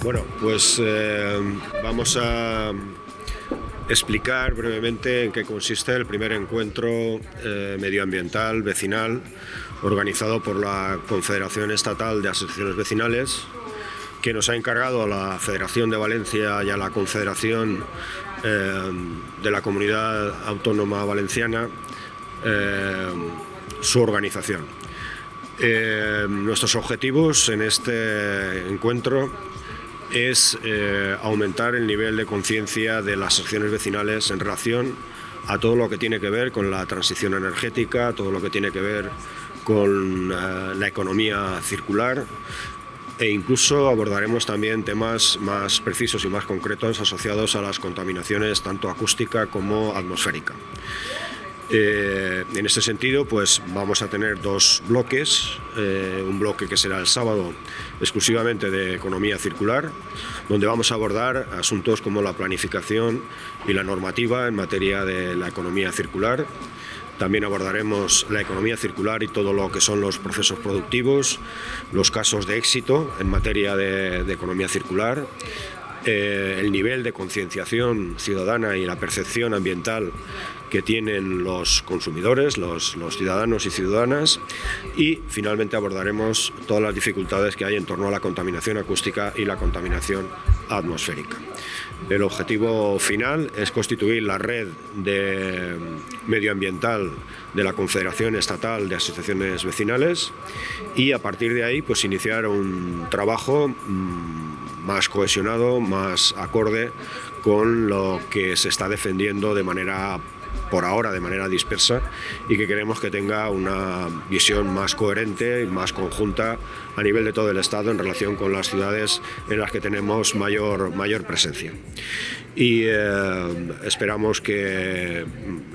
Bueno, pues vamos a explicar brevemente en qué consiste el primer encuentro medioambiental vecinal organizado por la Confederación Estatal de Asociaciones Vecinales, que nos ha encargado a la Federación de Valencia y a la Confederación de la Comunidad Autónoma Valenciana su organización. Nuestros objetivos en este encuentro es aumentar el nivel de conciencia de las asociaciones vecinales en relación a todo lo que tiene que ver con la transición energética, todo lo que tiene que ver con la economía circular, e incluso abordaremos también temas más precisos y más concretos asociados a las contaminaciones tanto acústica como atmosférica. En este sentido, pues vamos a tener dos bloques, un bloque que será el sábado exclusivamente de economía circular, donde vamos a abordar asuntos como la planificación y la normativa en materia de la economía circular. También abordaremos la economía circular y todo lo que son los procesos productivos, los casos de éxito en materia de economía circular, el nivel de concienciación ciudadana y la percepción ambiental que tienen los consumidores, los ciudadanos y ciudadanas, y finalmente abordaremos todas las dificultades que hay en torno a la contaminación acústica y la contaminación atmosférica. El objetivo final es constituir la red medioambiental de la Confederación Estatal de Asociaciones Vecinales y a partir de ahí pues iniciar un trabajo más cohesionado, más acorde con lo que se está defendiendo por ahora de manera dispersa, y que queremos que tenga una visión más coherente y más conjunta a nivel de todo el Estado en relación con las ciudades en las que tenemos mayor presencia. Y esperamos que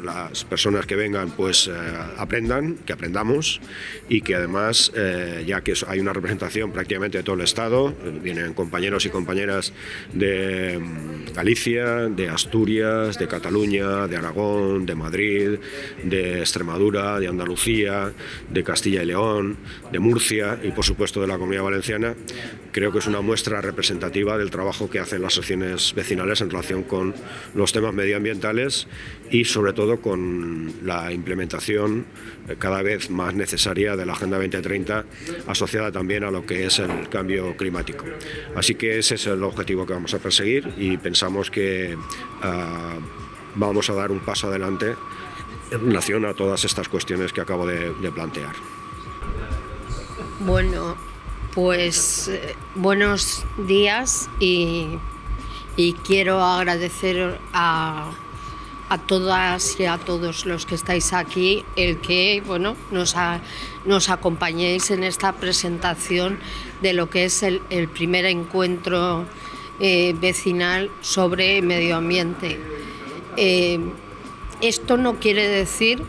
las personas que vengan pues aprendan, que aprendamos, y que además, ya que hay una representación prácticamente de todo el Estado, vienen compañeros y compañeras de Galicia, de Asturias, de Cataluña, de Aragón, de Madrid, de Extremadura, de Andalucía, de Castilla y León, de Murcia y por supuesto de la Comunidad Valenciana. Creo que es una muestra representativa del trabajo que hacen las asociaciones vecinales en relación con los temas medioambientales y sobre todo con la implementación cada vez más necesaria de la Agenda 2030, asociada también a lo que es el cambio climático. Así que ese es el objetivo que vamos a perseguir y pensamos que vamos a dar un paso adelante en relación a todas estas cuestiones que acabo de plantear. Bueno, pues buenos días y quiero agradecer a todas y a todos los que estáis aquí el que nos acompañéis en esta presentación de lo que es el primer encuentro vecinal sobre medio ambiente. Esto no quiere decir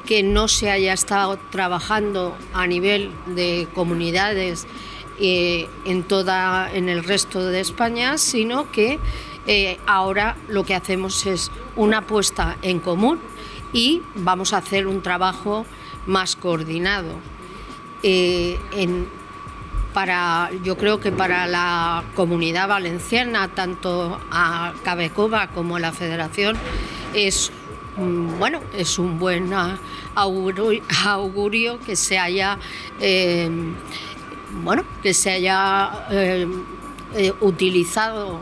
que no se haya estado trabajando a nivel de comunidades en el resto de España, sino que ahora lo que hacemos es una puesta en común y vamos a hacer un trabajo más coordinado. Yo creo que para la Comunidad Valenciana, tanto a Cabecoba como a la Federación, es un buen augurio que se haya utilizado,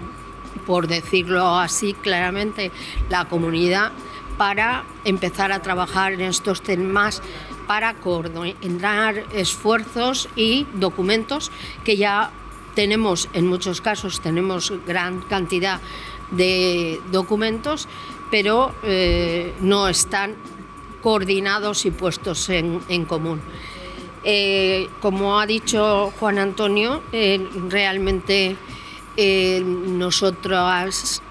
por decirlo así claramente, la comunidad para empezar a trabajar en estos temas, para coordinar esfuerzos y documentos que ya tenemos. En muchos casos tenemos gran cantidad de documentos, pero no están coordinados y puestos en común. Como ha dicho Juan Antonio, realmente nosotros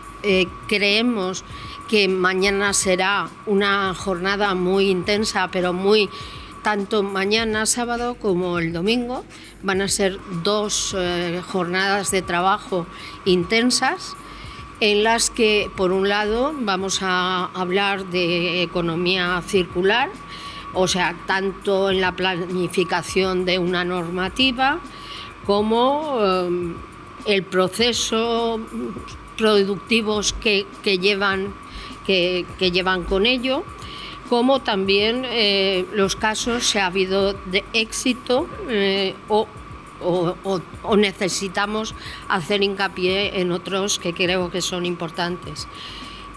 creemos que mañana será una jornada muy intensa, pero tanto mañana sábado como el domingo van a ser dos jornadas de trabajo intensas, en las que, por un lado, vamos a hablar de economía circular, o sea, tanto en la planificación de una normativa como el proceso productivos que llevan con ello, como también los casos si ha habido de éxito o necesitamos hacer hincapié en otros que creo que son importantes.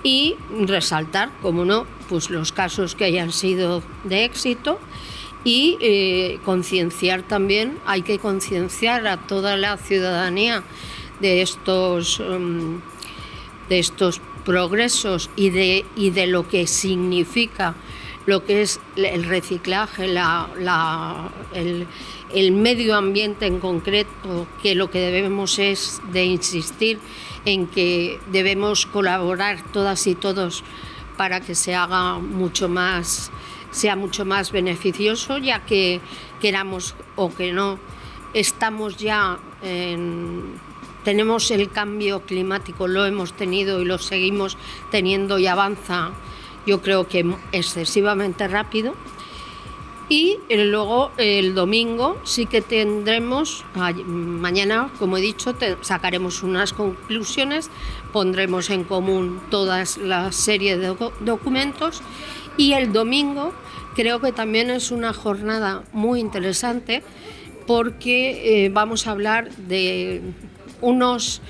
Y resaltar, como no, pues los casos que hayan sido de éxito y concienciar también, hay que concienciar a toda la ciudadanía de estos progresos y de lo que significa lo que es el reciclaje, el medio ambiente en concreto, que lo que debemos es de insistir en que debemos colaborar todas y todos para que sea mucho más beneficioso, ya que queramos o que no, estamos ya tenemos el cambio climático, lo hemos tenido y lo seguimos teniendo y avanza, yo creo que excesivamente rápido. Y luego el domingo sí que tendremos, mañana, como he dicho, sacaremos unas conclusiones, pondremos en común toda la serie de documentos, y el domingo creo que también es una jornada muy interesante porque vamos a hablar de unos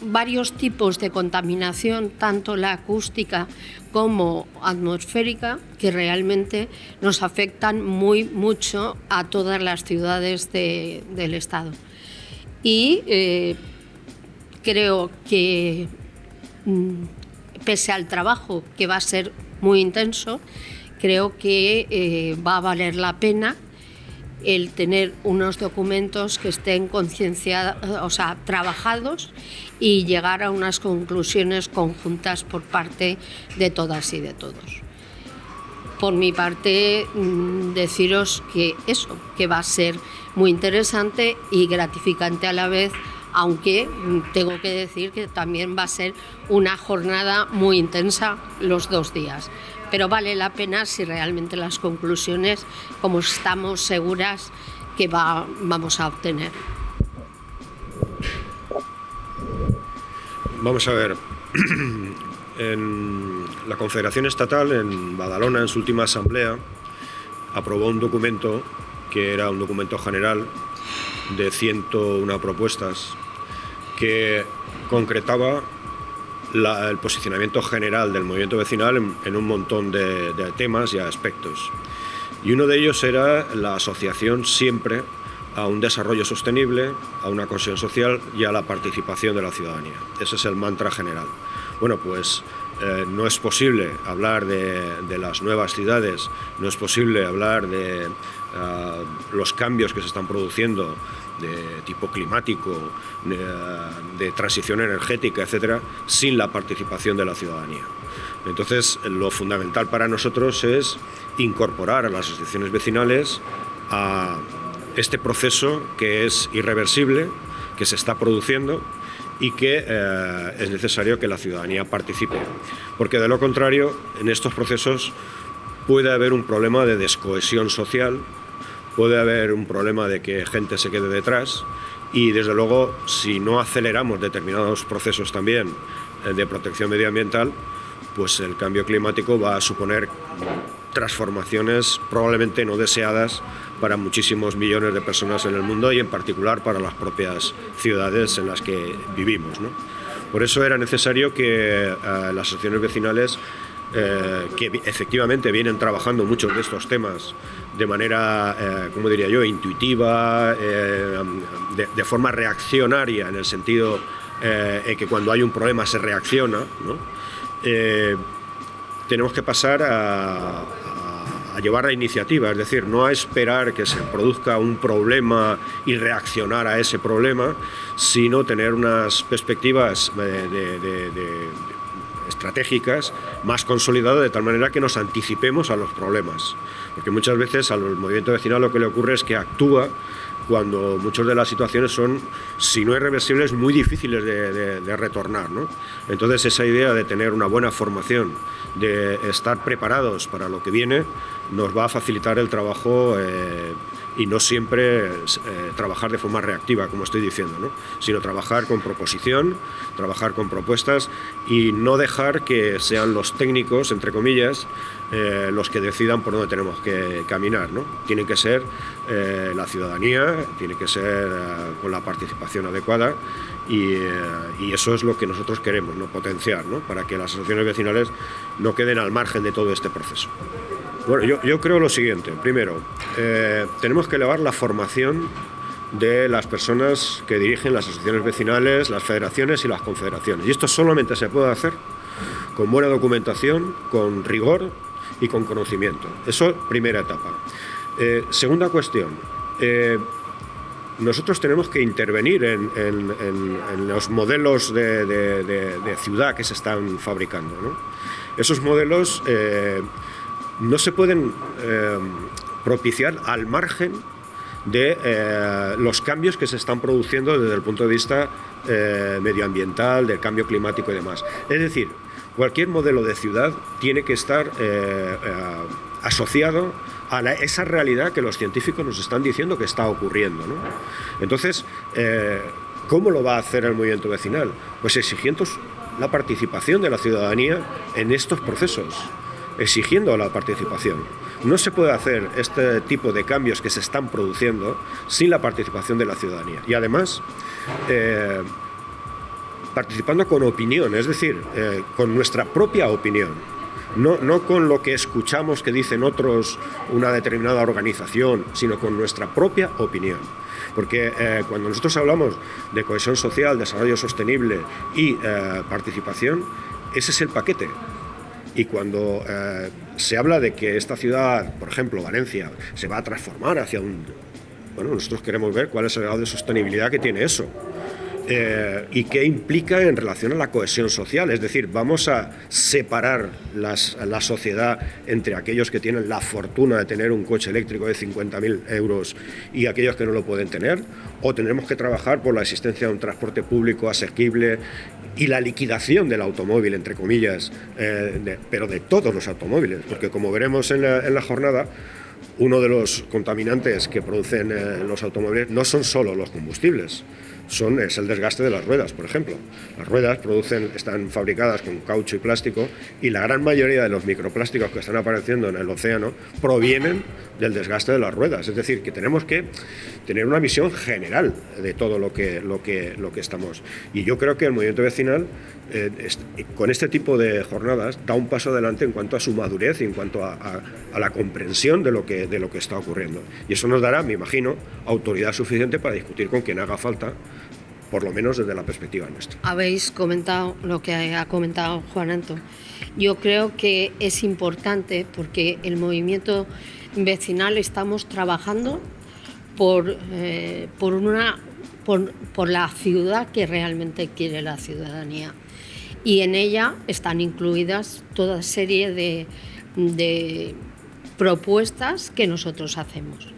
varios tipos de contaminación, tanto la acústica como atmosférica, que realmente nos afectan mucho a todas las ciudades del Estado. Y creo que, pese al trabajo que va a ser muy intenso, creo que va a valer la pena el tener unos documentos que estén trabajados y llegar a unas conclusiones conjuntas por parte de todas y de todos. Por mi parte, deciros que va a ser muy interesante y gratificante a la vez, aunque tengo que decir que también va a ser una jornada muy intensa los 2 días. Pero vale la pena si realmente las conclusiones, como estamos seguras que vamos a obtener. Vamos a ver, en la Confederación Estatal, en Badalona, en su última asamblea, aprobó un documento que era un documento general de 101 propuestas que concretaba el posicionamiento general del movimiento vecinal en un montón de temas y aspectos. Y uno de ellos era la asociación siempre a un desarrollo sostenible, a una cohesión social y a la participación de la ciudadanía. Ese es el mantra general. Bueno, pues no es posible hablar de las nuevas ciudades, no es posible hablar de los cambios que se están produciendo de tipo climático, de transición energética, etcétera, sin la participación de la ciudadanía. Entonces, lo fundamental para nosotros es incorporar a las asociaciones vecinales a este proceso que es irreversible, que se está produciendo y que es necesario que la ciudadanía participe, porque de lo contrario, en estos procesos puede haber un problema de descohesión social, puede haber un problema de que gente se quede detrás y, desde luego, si no aceleramos determinados procesos también de protección medioambiental, pues el cambio climático va a suponer transformaciones probablemente no deseadas para muchísimos millones de personas en el mundo y en particular para las propias ciudades en las que vivimos, ¿no? Por eso era necesario que las asociaciones vecinales, que efectivamente vienen trabajando muchos de estos temas de manera, como diría yo, intuitiva, de forma reaccionaria, en el sentido en que cuando hay un problema se reacciona, ¿no? Tenemos que pasar a llevar la iniciativa, es decir, no a esperar que se produzca un problema y reaccionar a ese problema, sino tener unas perspectivas estratégicas más consolidadas, de tal manera que nos anticipemos a los problemas. Porque muchas veces al movimiento vecinal lo que le ocurre es que actúa cuando muchas de las situaciones son, si no irreversibles, muy difíciles de retornar, ¿no? Entonces esa idea de tener una buena formación, de estar preparados para lo que viene, nos va a facilitar el trabajo y no siempre trabajar de forma reactiva, como estoy diciendo, ¿no? Sino trabajar con proposición, trabajar con propuestas y no dejar que sean los técnicos, entre comillas, los que decidan por dónde tenemos que caminar, ¿no? Tiene que ser la ciudadanía, tiene que ser con la participación adecuada y eso es lo que nosotros queremos, ¿no? Potenciar, ¿no? Para que las asociaciones vecinales no queden al margen de todo este proceso. Bueno, yo creo lo siguiente. Primero, tenemos que elevar la formación de las personas que dirigen las asociaciones vecinales, las federaciones y las confederaciones. Y esto solamente se puede hacer con buena documentación, con rigor y con conocimiento. Eso, primera etapa. Segunda cuestión. Nosotros tenemos que intervenir en los modelos de ciudad que se están fabricando, ¿no? Esos modelos no se pueden propiciar al margen de los cambios que se están produciendo desde el punto de vista medioambiental, del cambio climático y demás. Es decir, cualquier modelo de ciudad tiene que estar asociado a esa realidad que los científicos nos están diciendo que está ocurriendo, ¿no? Entonces, ¿cómo lo va a hacer el movimiento vecinal? Pues exigiendo la participación de la ciudadanía en estos procesos, exigiendo la participación. No se puede hacer este tipo de cambios que se están produciendo sin la participación de la ciudadanía. Y además, participando con opinión, es decir, con nuestra propia opinión. No con lo que escuchamos que dicen otros, una determinada organización, sino con nuestra propia opinión. Porque cuando nosotros hablamos de cohesión social, desarrollo sostenible y participación, ese es el paquete. Y cuando se habla de que esta ciudad, por ejemplo, Valencia, se va a transformar hacia un... Bueno, nosotros queremos ver cuál es el grado de sostenibilidad que tiene eso. Y qué implica en relación a la cohesión social, es decir, vamos a separar la sociedad entre aquellos que tienen la fortuna de tener un coche eléctrico de 50.000 euros y aquellos que no lo pueden tener, o tendremos que trabajar por la existencia de un transporte público asequible y la liquidación del automóvil, entre comillas, pero de todos los automóviles, porque como veremos en la jornada, uno de los contaminantes que producen los automóviles no son solo los combustibles, es el desgaste de las ruedas, por ejemplo. Las ruedas están fabricadas con caucho y plástico y la gran mayoría de los microplásticos que están apareciendo en el océano provienen del desgaste de las ruedas. Es decir, que tenemos que tener una visión general de todo lo que estamos. Y yo creo que el movimiento vecinal, con este tipo de jornadas, da un paso adelante en cuanto a su madurez y en cuanto a la comprensión de lo que está ocurriendo. Y eso nos dará, me imagino, autoridad suficiente para discutir con quien haga falta, por lo menos desde la perspectiva nuestra. Habéis comentado lo que ha comentado Juan Antón. Yo creo que es importante porque el movimiento vecinal estamos trabajando por la ciudad que realmente quiere la ciudadanía. Y en ella están incluidas toda serie de propuestas que nosotros hacemos.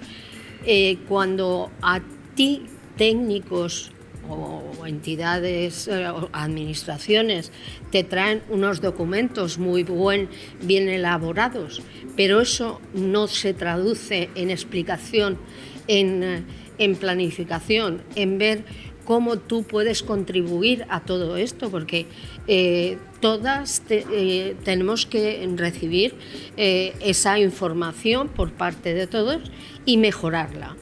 Cuando a ti, técnicos o entidades o administraciones te traen unos documentos muy bien elaborados, pero eso no se traduce en explicación, en planificación, en ver cómo tú puedes contribuir a todo esto, porque todas tenemos que recibir esa información por parte de todos y mejorarla.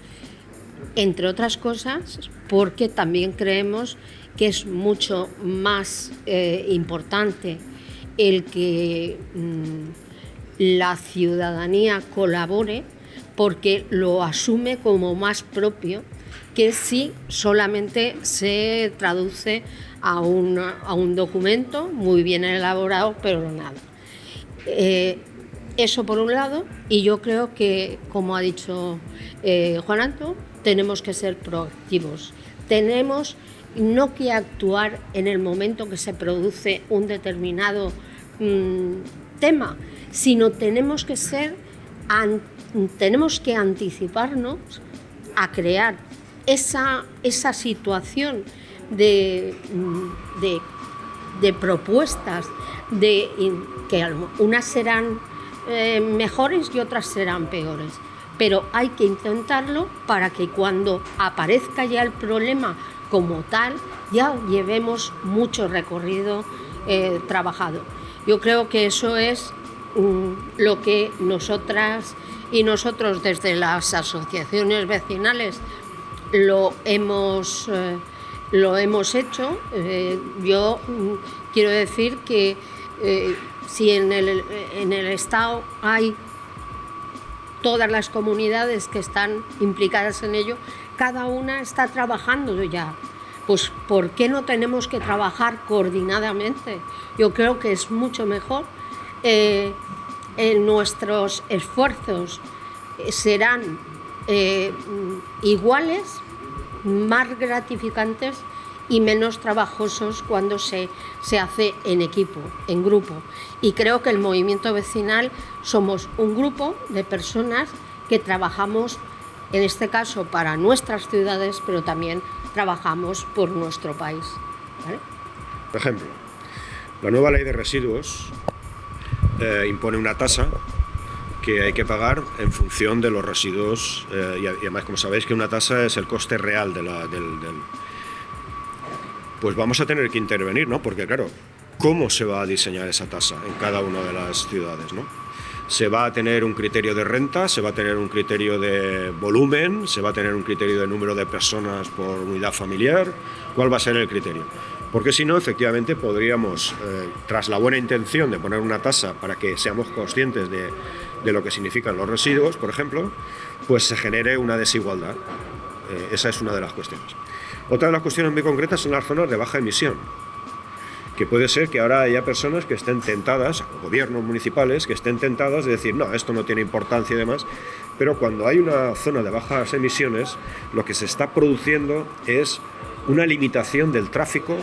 Entre otras cosas, porque también creemos que es mucho más importante el que la ciudadanía colabore, porque lo asume como más propio que si solamente se traduce a un documento muy bien elaborado, pero nada. Eso por un lado, y yo creo que, como ha dicho Juan Antón, tenemos que ser proactivos. Tenemos no que actuar en el momento que se produce un determinado tema, sino tenemos que anticiparnos a crear esa situación de propuestas, que unas serán mejores y otras serán peores, pero hay que intentarlo para que cuando aparezca ya el problema como tal, ya llevemos mucho recorrido trabajado. Yo creo que eso es lo que nosotras y nosotros desde las asociaciones vecinales lo hemos hecho. Yo quiero decir que si en el Estado hay todas las comunidades que están implicadas en ello, cada una está trabajando ya. Pues ¿por qué no tenemos que trabajar coordinadamente? Yo creo que es mucho mejor. Nuestros esfuerzos serán iguales, más gratificantes y menos trabajosos cuando se hace en equipo, en grupo. Y creo que el movimiento vecinal somos un grupo de personas que trabajamos, en este caso, para nuestras ciudades, pero también trabajamos por nuestro país, ¿vale? Por ejemplo, la nueva ley de residuos impone una tasa que hay que pagar en función de los residuos, y además, como sabéis, que una tasa es el coste real del... Pues vamos a tener que intervenir, ¿no? Porque claro, ¿cómo se va a diseñar esa tasa en cada una de las ciudades, ¿no? Se va a tener un criterio de renta, se va a tener un criterio de volumen, se va a tener un criterio de número de personas por unidad familiar. ¿Cuál va a ser el criterio? Porque si no, efectivamente, podríamos, tras la buena intención de poner una tasa para que seamos conscientes de lo que significan los residuos, por ejemplo, pues se genere una desigualdad. Esa es una de las cuestiones. Otra de las cuestiones muy concretas son las zonas de baja emisión, que puede ser que ahora haya personas que estén tentadas, gobiernos municipales, que estén tentadas de decir, no, esto no tiene importancia y demás, pero cuando hay una zona de bajas emisiones, lo que se está produciendo es una limitación del tráfico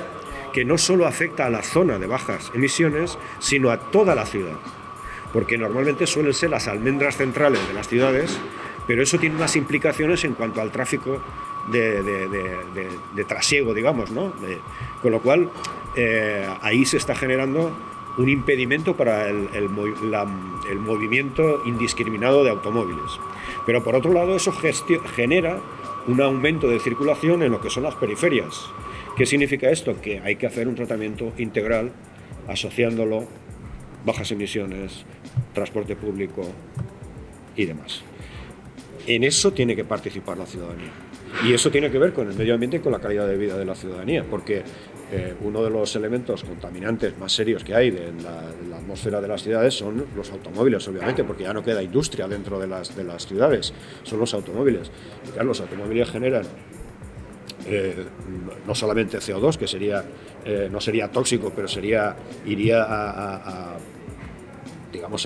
que no solo afecta a la zona de bajas emisiones, sino a toda la ciudad, porque normalmente suelen ser las almendras centrales de las ciudades, pero eso tiene unas implicaciones en cuanto al tráfico de trasiego, digamos, ¿no? Con lo cual, ahí se está generando un impedimento para el movimiento indiscriminado de automóviles. Pero por otro lado, eso genera un aumento de circulación en lo que son las periferias. ¿Qué significa esto? Que hay que hacer un tratamiento integral asociándolo, bajas emisiones, transporte público y demás. En eso tiene que participar la ciudadanía. Y eso tiene que ver con el medio ambiente y con la calidad de vida de la ciudadanía, porque uno de los elementos contaminantes más serios que hay en la atmósfera de las ciudades son los automóviles, obviamente, porque ya no queda industria dentro de las ciudades, son los automóviles. Y claro, los automóviles generan no solamente CO2, que no sería tóxico, pero iría a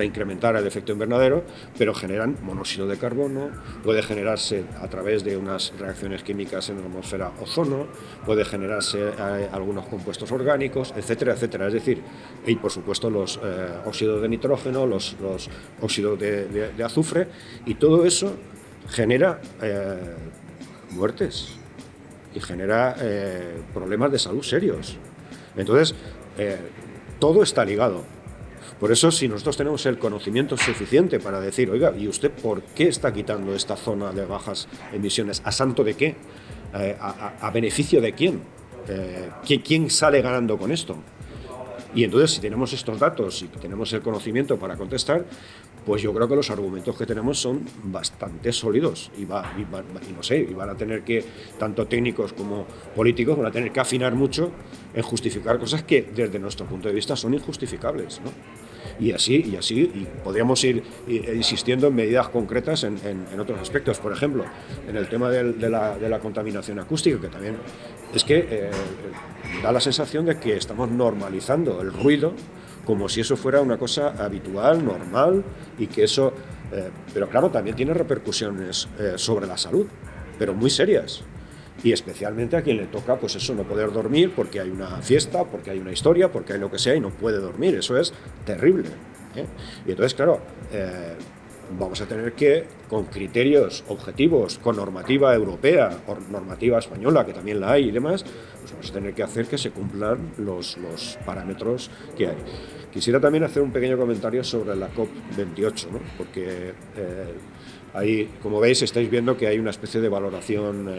incrementar el efecto invernadero, pero generan monóxido de carbono, puede generarse a través de unas reacciones químicas en la atmósfera ozono, puede generarse algunos compuestos orgánicos, etcétera, etcétera. Es decir, y por supuesto los óxidos de nitrógeno, los óxidos de azufre, y todo eso genera muertes y genera problemas de salud serios. Entonces, todo está ligado. Por eso, si nosotros tenemos el conocimiento suficiente para decir, oiga, ¿y usted por qué está quitando esta zona de bajas emisiones? ¿A santo de qué? ¿A beneficio de quién? ¿Quién sale ganando con esto? Y entonces, si tenemos estos datos y tenemos el conocimiento para contestar, pues yo creo que los argumentos que tenemos son bastante sólidos y van a tener que, tanto técnicos como políticos, van a tener que afinar mucho en justificar cosas que desde nuestro punto de vista son injustificables, ¿no? Y podríamos ir insistiendo en medidas concretas en otros aspectos. Por ejemplo, en el tema de la contaminación acústica, que también es que da la sensación de que estamos normalizando el ruido como si eso fuera una cosa habitual, normal, y que eso... pero claro, también tiene repercusiones sobre la salud, pero muy serias. Y especialmente a quien le toca, pues eso, no poder dormir porque hay una fiesta, porque hay una historia, porque hay lo que sea y no puede dormir. Eso es terrible, ¿eh? Y entonces, claro, vamos a tener que, con criterios objetivos, con normativa europea o normativa española, que también la hay y demás, pues vamos a tener que hacer que se cumplan los parámetros que hay. Quisiera también hacer un pequeño comentario sobre la COP28, ¿no? Porque ahí, como veis, estáis viendo que hay una especie de valoración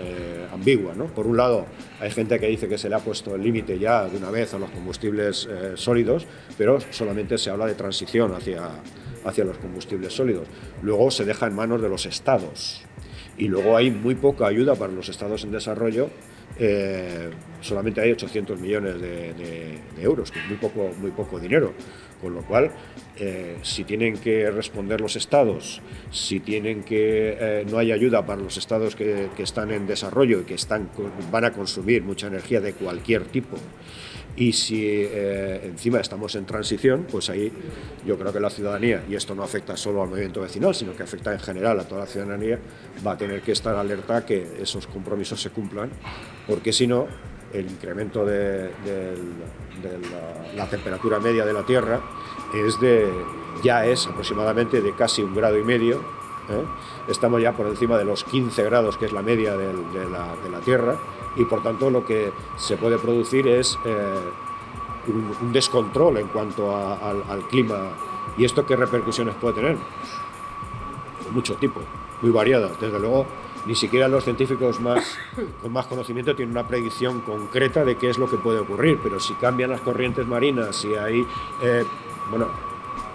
ambigua, ¿no? Por un lado, hay gente que dice que se le ha puesto el límite ya de una vez a los combustibles sólidos, pero solamente se habla de transición hacia los combustibles sólidos. Luego se deja en manos de los estados y luego hay muy poca ayuda para los estados en desarrollo. Solamente hay 800 millones de euros, que es muy poco dinero, con lo cual si tienen que responder los estados, si tienen que no hay ayuda para los estados que están en desarrollo y que van a consumir mucha energía de cualquier tipo, y si encima estamos en transición, pues ahí yo creo que la ciudadanía, y esto no afecta solo al movimiento vecinal, sino que afecta en general a toda la ciudadanía, va a tener que estar alerta que esos compromisos se cumplan, porque si no, el incremento de la temperatura media de la Tierra ya es aproximadamente de casi 1,5 grados. Estamos ya por encima de los 15 grados, que es la media de la Tierra, y por tanto lo que se puede producir es un descontrol en cuanto al clima. ¿Y esto qué repercusiones puede tener? De mucho tipo, muy variadas. Desde luego, ni siquiera los científicos con más conocimiento tienen una predicción concreta de qué es lo que puede ocurrir, pero si cambian las corrientes marinas, si hay...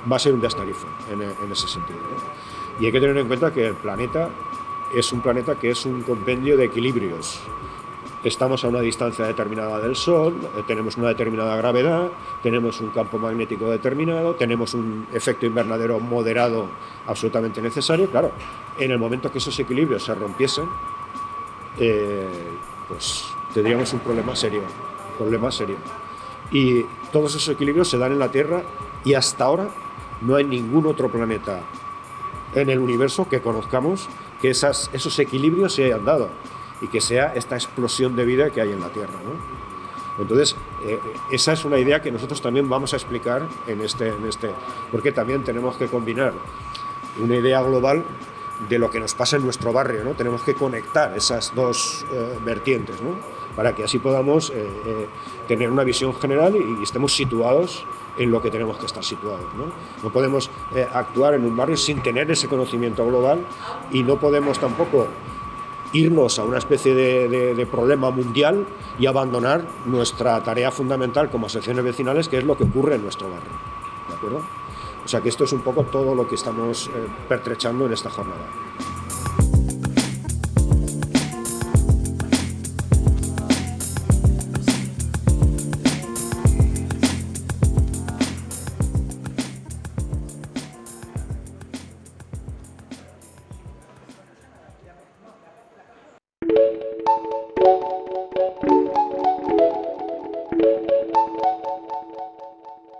va a ser un destarifo en ese sentido, ¿no? Y hay que tener en cuenta que el planeta es un planeta que es un compendio de equilibrios. Estamos a una distancia determinada del Sol, tenemos una determinada gravedad, tenemos un campo magnético determinado, tenemos un efecto invernadero moderado absolutamente necesario. Claro, en el momento que esos equilibrios se rompiesen, pues tendríamos un problema serio. Y todos esos equilibrios se dan en la Tierra y hasta ahora no hay ningún otro planeta en el universo que conozcamos que esos equilibrios se hayan dado y que sea esta explosión de vida que hay en la Tierra, ¿no? Entonces, esa es una idea que nosotros también vamos a explicar porque también tenemos que combinar una idea global de lo que nos pasa en nuestro barrio, ¿no? Tenemos que conectar esas dos vertientes, ¿no? Para que así podamos tener una visión general y estemos situados en lo que tenemos que estar situados, ¿no? No podemos actuar en un barrio sin tener ese conocimiento global y no podemos tampoco irnos a una especie de problema mundial y abandonar nuestra tarea fundamental como asociaciones vecinales, que es lo que ocurre en nuestro barrio, ¿de acuerdo? O sea que esto es un poco todo lo que estamos pertrechando en esta jornada.